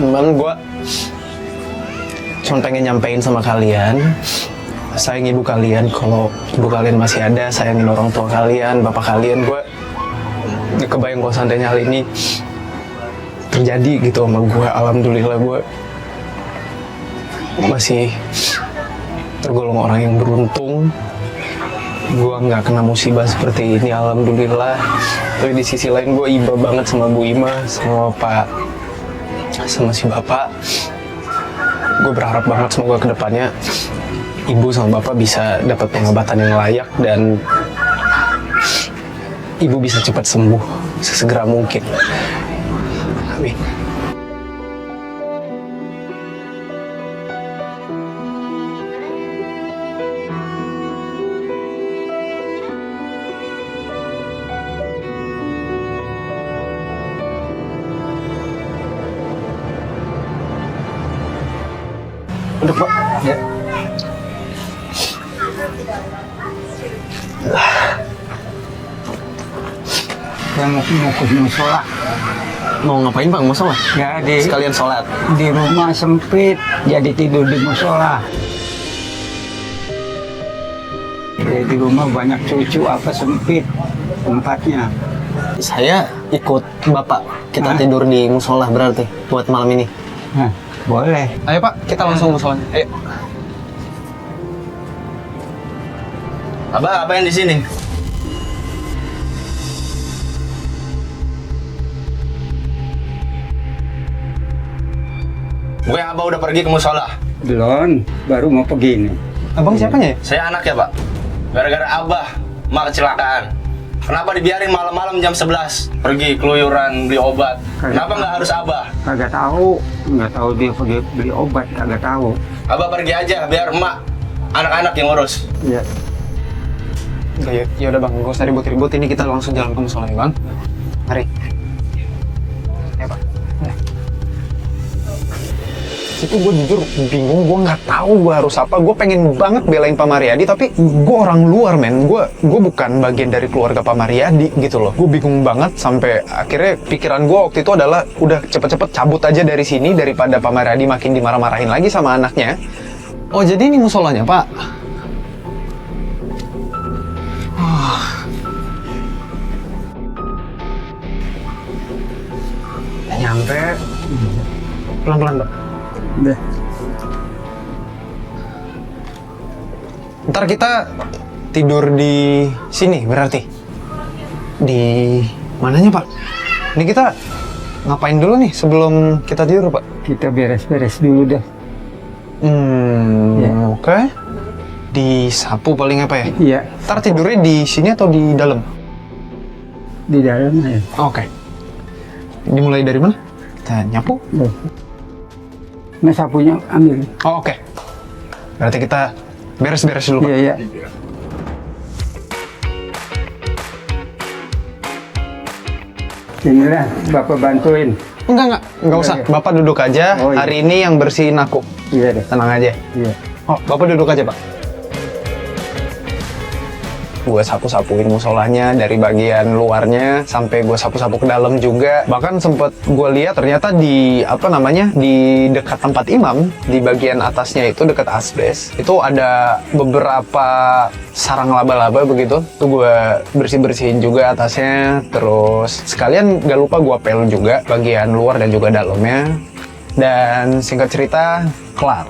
teman-teman, gue cuma pengen nyampein sama kalian, sayang ibu kalian. Kalau ibu kalian masih ada, sayangin orang tua kalian, bapak kalian. Gue gak kebayang kalau seandainya hal ini terjadi gitu sama gue. Alhamdulillah gue masih tergolong orang yang beruntung. Gue nggak kena musibah seperti ini, alhamdulillah. Tapi di sisi lain gue iba banget sama Bu Ima, sama Pak, sama si Bapak. Gue berharap banget semoga kedepannya Ibu sama Bapak bisa dapat pengobatan yang layak dan Ibu bisa cepat sembuh sesegera mungkin. Amin. Udah Pak. Ya. Yang mau ke musola. Mau ngapain Pak? Mau sholat? Ya Sekalian sholat. di rumah sempit, jadi tidur di musola. Di rumah banyak cucu, apa sempit tempatnya. Saya ikut Bapak. Kita Hah? tidur di musola berarti buat malam ini. Nah, boleh. Ayo Pak, kita langsung musolanya. Ayo. Abah, apa yang di sini? Bukan Abah udah pergi ke musola. Belum, baru mau pergi nih. Abang siapanya ya? Saya anak ya, Pak. Gara-gara Abah, mak kecelakaan. Kenapa dibiarin malam-malam jam 11 pergi keluyuran beli obat? Kenapa nggak harus Abah? Kagak tahu, nggak tahu dia pergi beli obat, kagak tahu. Abah pergi aja biar emak, anak-anak yang ngurus. Iya. Ya udah Bang, gak usah ribut-ribut. Ini kita langsung jalan ke musola ya Bang. Mari. Ya Pak. Ya. Itu gue jujur bingung, gue nggak tahu gue harus apa. Gue pengen banget belain Pak Mariadi, tapi gue orang luar men. Gue bukan bagian dari keluarga Pak Mariadi gitu loh. Gue bingung banget sampai akhirnya pikiran gue waktu itu adalah udah cepet-cepet cabut aja dari sini daripada Pak Mariadi makin dimarah-marahin lagi sama anaknya. Oh jadi ini musolanya Pak? Nyampe. Pelan-pelan Pak. Udah. Ntar kita tidur di sini berarti? Di mananya Pak? Ini kita ngapain dulu nih sebelum kita tidur Pak? Kita beres-beres dulu dah. Ya. Ya. Oke. Disapu paling apa ya? Iya, Ntar tidurnya di sini atau di dalam? di dalam ya. Oke. Dimulai dari mana? Kita nyapu? Nah, sapunya ambil. Oh, oke. Berarti kita beres-beres dulu Pak. Iya, iya. Inilah, Bapak bantuin. Enggak usah. Iya. Bapak duduk aja. Oh, iya. Hari ini yang bersihin aku. Iya deh. Tenang aja. Iya. Oh, Bapak duduk aja, Pak. Gue sapu-sapuin musolanya dari bagian luarnya sampai gue sapu-sapu ke dalam juga. Bahkan sempet gue lihat ternyata di di dekat tempat imam, di bagian atasnya itu dekat asbes, itu ada beberapa sarang laba-laba begitu. Tuh gue bersih-bersihin juga atasnya. Terus sekalian gak lupa gue pel juga bagian luar dan juga dalamnya. Dan singkat cerita, kelar.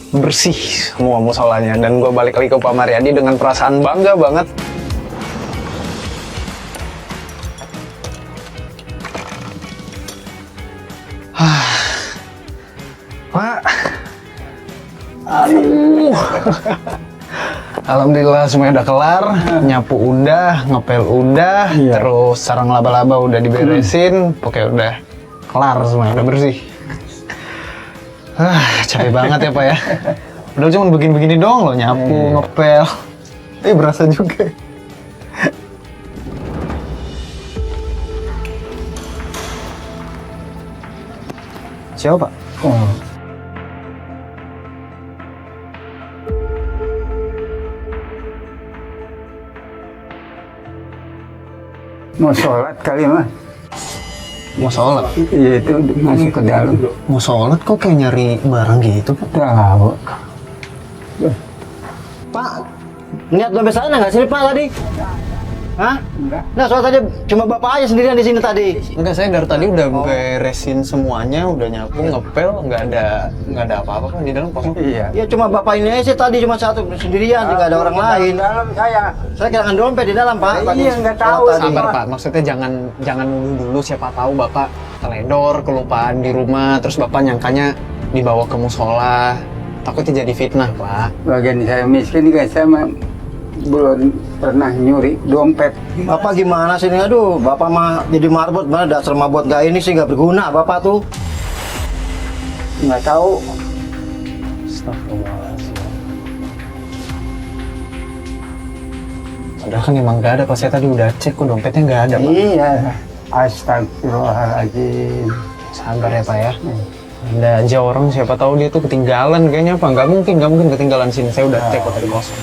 Bersih semua musolanya, dan gue balik lagi ke Pak Mariadi dengan perasaan bangga banget. Pak, aduh, alhamdulillah semuanya udah kelar, nyapu udah, ngepel udah, Iya. terus sarang laba-laba udah diberesin, pokoknya udah kelar semuanya, udah bersih. Capek banget ya Pak ya. Udah cuma begini-begini doang loh, nyapu, ngepel. Berasa juga. Siapa Pak? Oh. Mau sholat kali mah. Mau sholat? Iya itu masuk ke dalam. Mau sholat kok kayak nyari barang gitu? Tahu. Pak, niat dompet sana nggak sih Pak tadi? Hah? Enggak. Nah soal tadi cuma bapak aja sendirian di sini tadi. Enggak, saya dari tadi udah beresin semuanya, udah nyapu, ngepel, nggak ada apa-apa kan di dalam kosong. Iya. Ya cuma bapak ini aja sih tadi cuma satu sendirian, nggak ada orang lain. Dalam saya. Saya kehilangan dompet di dalam Pak. Iya, nggak tahu. Tadi. Sabar Pak, maksudnya jangan nuduh dulu, siapa tahu Bapak teledor, kelupaan di rumah, terus Bapak nyangkanya dibawa ke musola, takutnya jadi fitnah Pak. Bagian saya miskin guys, saya belum pernah nyuri dompet. Bapak gimana sih ini? Aduh, bapak mah jadi marbot, mana dasar mabot gak ini sih nggak berguna bapak tuh. Nggak tahu. Astagfirullahaladzim. Padahal kan emang nggak ada, pas saya tadi udah cek kok dompetnya nggak ada Pak. Iya. Astagfirullahaladzim. Sabar ya Pak ya. Ada aja orang, siapa tahu dia tuh ketinggalan kayaknya Pak. Nggak mungkin ketinggalan sini. Saya udah cek kok tadi kosong.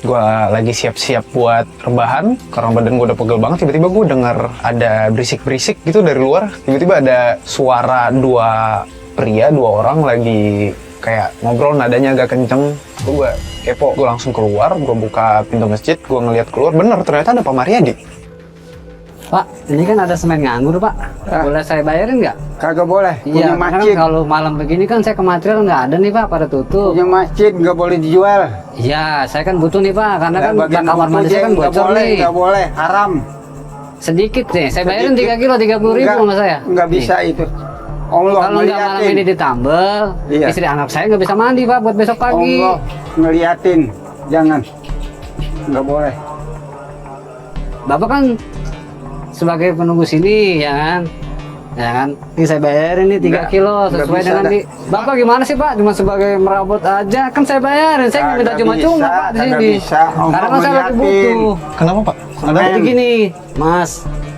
Gua lagi siap-siap buat rebahan karena badan gue udah pegel banget. Tiba-tiba gue denger ada berisik-berisik gitu dari luar. Tiba-tiba ada suara dua orang lagi kayak ngobrol, nadanya agak kenceng. Gue kepo, gue langsung keluar, gue buka pintu masjid, gue ngeliat keluar, bener ternyata ada Pak Mariadi. Pak, ini kan ada semen nganggur Pak, boleh saya bayarin nggak? Kagak boleh. Iya, Punya karena masjid. kan kalau malam begini kan saya ke material nggak ada nih Pak, pada tutup. Punya masjid nggak boleh dijual. Iya, saya kan butuh nih Pak, karena kan Bagian kamar mandi saya kan nggak bocor boleh, nih. nggak boleh, haram. Sedikit nih, saya bayarin 3 kilo 30.000 Nggak- sama saya. Nggak bisa Nih. itu. Allah Kalau nggak malam ngeliatin. ini ditambel, Iya. istri anak saya nggak bisa mandi Pak buat besok pagi. Allah ngeliatin, jangan. Nggak boleh. Bapak kan sebagai penunggu sini, ya kan? Ya kan? Ini saya bayarin nih 3 Nggak- kilo nggak sesuai bisa dengan dah. di. Bapak gimana sih Pak? Cuma sebagai merabot aja, kan saya bayarin. Saya nggak minta Kagak cuma-cuma bisa, Pak di kagak sini. bisa. Allah Karena kan saya lagi ngeliatin. butuh. Kenapa Pak? Semen. Jadi gini, Mas.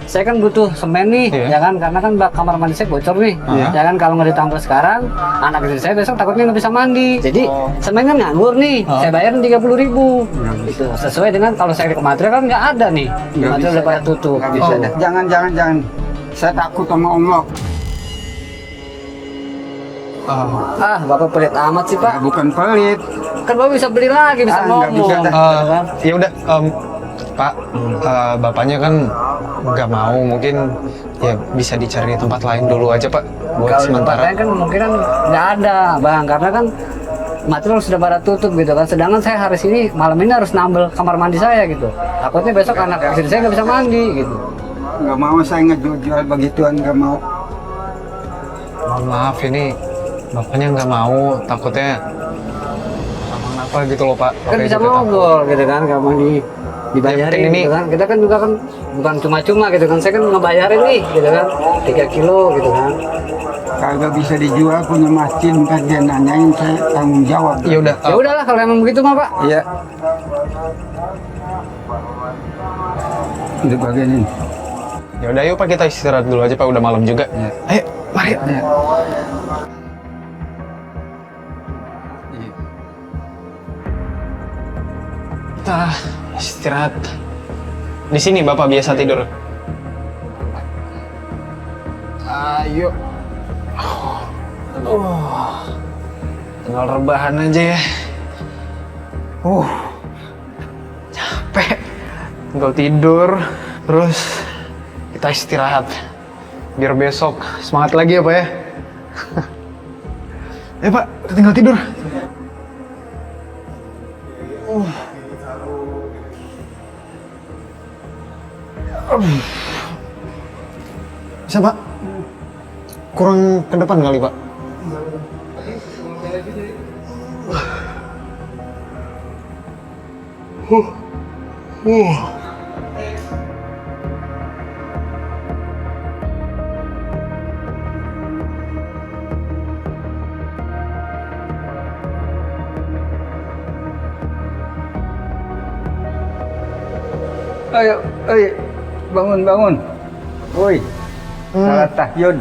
Saya kan butuh semen nih, Iya. ya kan? Karena kan kamar mandi saya bocor nih, Iya. ya kan? Kalau nggak ditambal sekarang, anak istri saya besok takutnya nggak bisa mandi. Jadi semen kan nganggur nih, saya bayarin 30.000. Itu sesuai dengan kalau saya ke material kan nggak ada nih, Nggak material bisa udah pada dah. tutup. Nggak bisa Oh. dah. Jangan. Saya takut sama Allah. Ah, Bapak pelit amat sih Pak. Bukan pelit. Kan Bapak bisa beli lagi, bisa Ah, nggak ngomong. bisa dah. Ya kan? Ya udah, Pak, bapaknya kan nggak mau, mungkin ya bisa dicari tempat lain dulu aja Pak, buat Kalau di tempat sementara. lain kan kemungkinan nggak ada, Bang, karena kan material sudah pada tutup gitu kan. Sedangkan saya hari ini malam ini harus nambel kamar mandi saya gitu. Takutnya besok anak istri saya nggak bisa mandi gitu. Nggak mau saya ngejual begituan, nggak mau. Mohon maaf, ini bapaknya nggak mau, takutnya apa gitu loh Pak. Kan Oke, bisa gitu, ngobrol gitu kan, kalau dibayarin penting ini- gitu kan. Kita kan juga kan bukan cuma-cuma gitu kan. Saya kan ngebayarin nih gitu kan, 3 kilo gitu kan. Kagak bisa dijual, punya masjid, ntar dia nanyain, saya tanggung jawab. Ya udah, Ya udahlah kalau emang begitu mah Pak. Iya. Itu bagian ini. ya udah yuk Pak, kita istirahat dulu aja Pak, udah malam juga. Iya. Ayo, mari. Iya. Kita istirahat. Di sini Bapak biasa tidur. Ayo. Tinggal rebahan aja ya. Capek. Tinggal tidur, terus kita istirahat. Biar besok semangat lagi ya Pak ya. Ya Pak, kita tinggal tidur. Bisa Pak? Kurang ke depan kali Pak? Ayo, bangun. Woi, salat tahajud.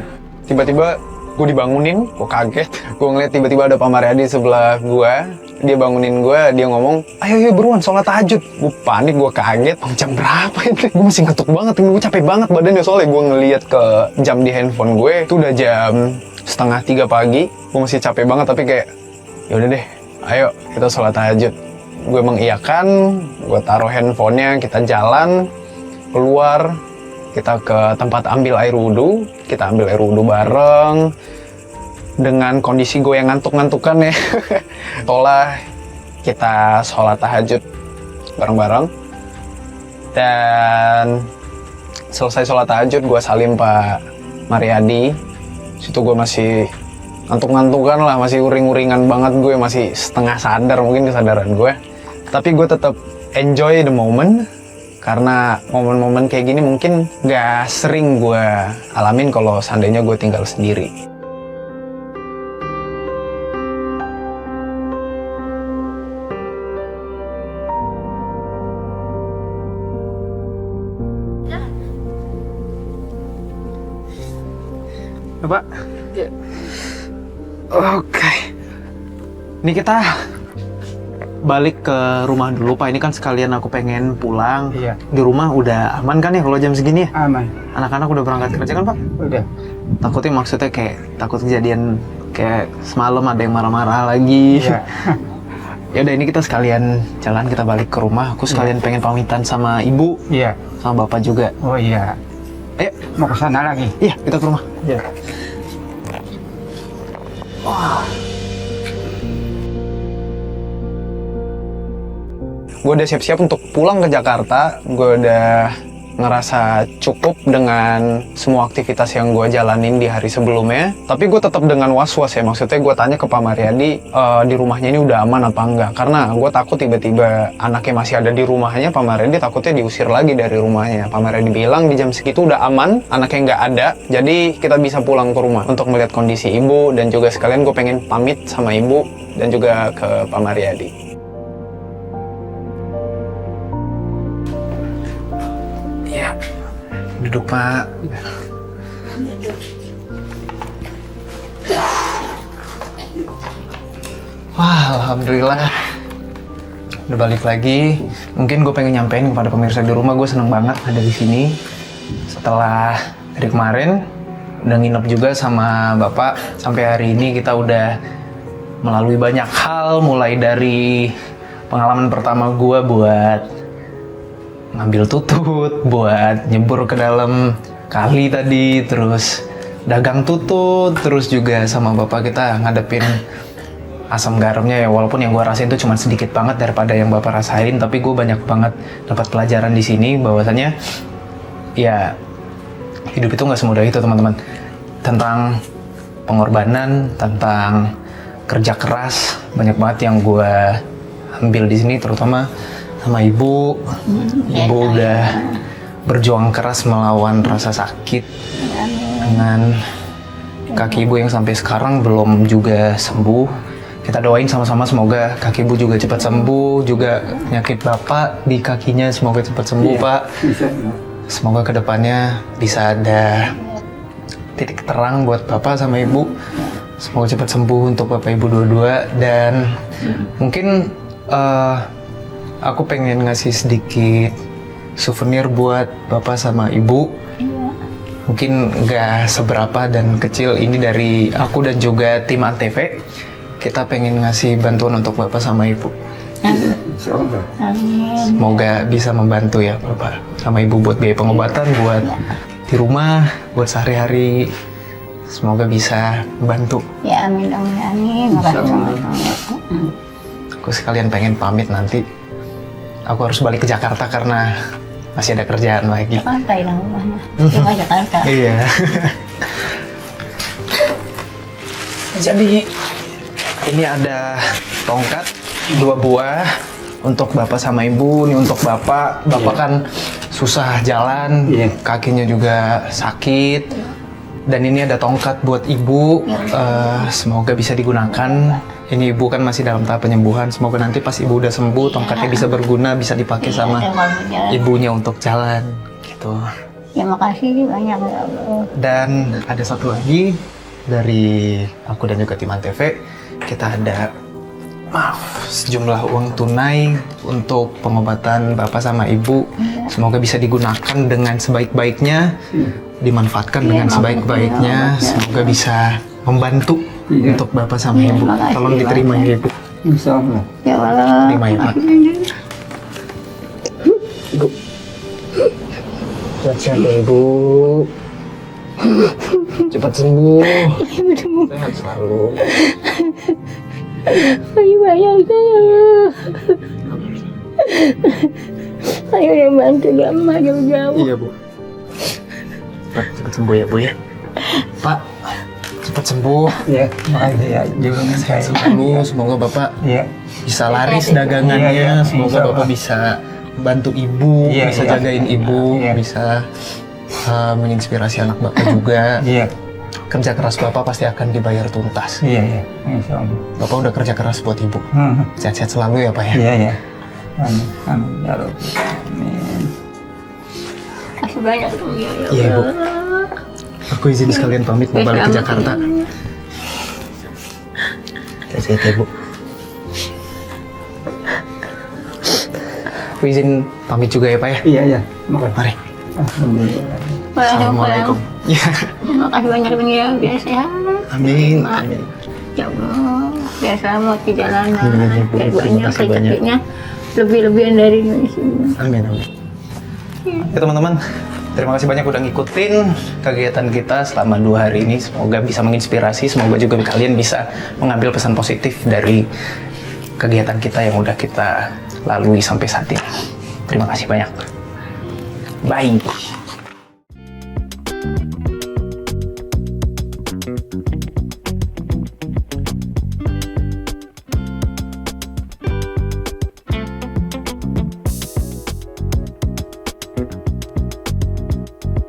Tiba-tiba Gue dibangunin, gue kaget. Gue ngeliat tiba-tiba ada Pak Mariadi sebelah gue. Dia bangunin gue, dia ngomong, ayo buruan sholat tahajud. Gue panik, gue kaget. Jam berapa itu? Gue masih ngantuk banget, gue capek banget badannya. Soalnya gue ngeliat ke jam di handphone gue, itu udah jam 2:30 pagi. Gue masih capek banget, tapi kayak, yaudah deh, ayo kita sholat tahajud. Gue mengiyakan, gue taruh handphonenya, kita jalan, keluar, kita ke tempat ambil air wudhu. Kita ambil air wudhu bareng, dengan kondisi gue yang ngantuk-ngantukan ya. Setelah kita sholat tahajud bareng-bareng, dan selesai sholat tahajud gue salim Pak Mariadi. Situ gue masih ngantuk-ngantukan lah, masih uring-uringan banget, gue masih setengah sadar mungkin kesadaran gue. Tapi gue tetap enjoy the moment, karena momen-momen kayak gini mungkin gak sering gue alamin kalau seandainya gue tinggal sendiri. Pak. Ya. Oke. Ini kita balik ke rumah dulu, Pak. Ini kan sekalian aku pengen pulang. Iya. Di rumah udah aman kan ya kalau jam segini ya? Aman. Anak-anak udah berangkat kerja kan, Pak? Udah. Takutnya maksudnya kayak takut kejadian kayak semalam ada yang marah-marah lagi. Iya. Ya udah, ini kita sekalian jalan, kita balik ke rumah. Aku sekalian pengen pamitan sama ibu, Iya. sama bapak juga. Oh iya. Ayo. Mau ke sana lagi? Iya, kita ke rumah. Iya. Gue udah siap-siap untuk pulang ke Jakarta. Gue udah ngerasa cukup dengan semua aktivitas yang gue jalanin di hari sebelumnya. Tapi gue tetap dengan was-was ya. Maksudnya gue tanya ke Pak Mariadi, di rumahnya ini udah aman apa enggak. Karena gue takut tiba-tiba anaknya masih ada di rumahnya. Pak Mariadi takutnya diusir lagi dari rumahnya. Pak Mariadi bilang di jam segitu udah aman, anaknya nggak ada. Jadi kita bisa pulang ke rumah untuk melihat kondisi ibu. Dan juga sekalian gue pengen pamit sama ibu dan juga ke Pak Mariadi. Duduk, Pak. Wah, alhamdulillah udah balik lagi. Mungkin gue pengen nyampein kepada pemirsa di rumah, gue seneng banget ada di sini. Setelah dari kemarin udah nginep juga sama bapak, sampai hari ini kita udah melalui banyak hal, mulai dari pengalaman pertama gue buat ngambil tutut, buat nyebur ke dalam kali tadi, terus dagang tutut, terus juga sama bapak kita ngadepin asam garamnya ya, walaupun yang gue rasain itu cuma sedikit banget daripada yang bapak rasain, tapi gue banyak banget dapat pelajaran di sini bahwasanya ya hidup itu nggak semudah itu, teman-teman. Tentang pengorbanan, tentang kerja keras, banyak banget yang gue ambil di sini, terutama sama ibu. Ibu udah berjuang keras melawan rasa sakit dengan kaki ibu yang sampai sekarang belum juga sembuh. Kita doain sama-sama semoga kaki ibu juga cepat sembuh, juga penyakit bapak di kakinya semoga cepat sembuh, Pak. Semoga kedepannya bisa ada titik terang buat bapak sama ibu. Semoga cepat sembuh untuk bapak ibu dua-dua. Dan mungkin aku pengen ngasih sedikit souvenir buat bapak sama ibu. Mungkin nggak seberapa dan kecil, ini dari aku dan juga tim Antv. Kita pengen ngasih bantuan untuk bapak sama ibu. Semoga bisa membantu ya bapak sama ibu buat biaya pengobatan, buat di rumah, buat sehari-hari. Semoga bisa membantu. Ya amin, amin, amin. Aku sekalian pengen pamit nanti. Aku harus balik ke Jakarta karena masih ada kerjaan lagi. Jakarta lah rumahnya. Cuma Jakarta. Iya. Jadi ini ada tongkat 2 buah untuk bapak sama ibu. Ini untuk bapak. Bapak kan susah jalan, kakinya juga sakit. Dan ini ada tongkat buat ibu. Semoga bisa digunakan. Ini ibu kan masih dalam tahap penyembuhan. Semoga nanti pas ibu udah sembuh, tongkatnya bisa berguna, bisa dipakai sama ibunya untuk jalan, gitu. Ya makasih banyak ya Allah. Dan ada satu lagi, dari aku dan juga tim Antv, kita ada sejumlah uang tunai untuk pengobatan Bapak sama Ibu. Semoga bisa digunakan dengan sebaik-baiknya, dimanfaatkan dengan sebaik-baiknya. Semoga bisa membantu untuk Bapak sama Ibu. Tolong diterima ya Ibu. Insya Allah. Ya Allah. Terima ya Pak. Ibu. Sehat ya Ibu. Cepat sembuh. Sehat selalu. Ayo banyak saya. Ayo yang bantu dia emak jauh-jauh. Iya Bu. Pak, cepat sembuh ya Bu ya. Pak, cepat sembuh. Ya, makasih ya. Jangan Sehat saya. selalu. Semoga Bapak Ya, bisa laris dagangannya. Iya, iya. Semoga Insya Bapak Allah. bisa bantu Ibu, Iya, bisa iya. jagain Ibu, Iya. bisa menginspirasi anak Bapak juga. iya, Kerja keras Bapak pasti akan dibayar tuntas. iya, iya. Insya Allah. Bapak udah kerja keras buat Ibu. Hmm. Sehat-sehat selalu ya Pak ya. Iya, iya. Amin, amin. Ya Rabbi. Amin. Kasih banyak ya Iya, Ibu. Allah. Aku izin sekalian pamit mau balik ke Jakarta. Sehat ya Bu. Aku izin pamit juga ya Pak ya. Iya, iya. Makasih. Mari. Alhamdulillah. Assalamualaikum. Ya. Terima kasih banyak ya, biar sehat. Amin. Amin. Ya Allah, biar selamat di jalanan. Amin, Ibu. Biar Terima banyak kasih banyak. rezekinya lebih-lebihan dari Indonesia. Amin. Amin. Ya teman-teman, terima kasih banyak udah ngikutin kegiatan kita selama 2 hari ini. Semoga bisa menginspirasi, semoga juga kalian bisa mengambil pesan positif dari kegiatan kita yang udah kita lalui sampai saat ini. Terima kasih banyak. Bye.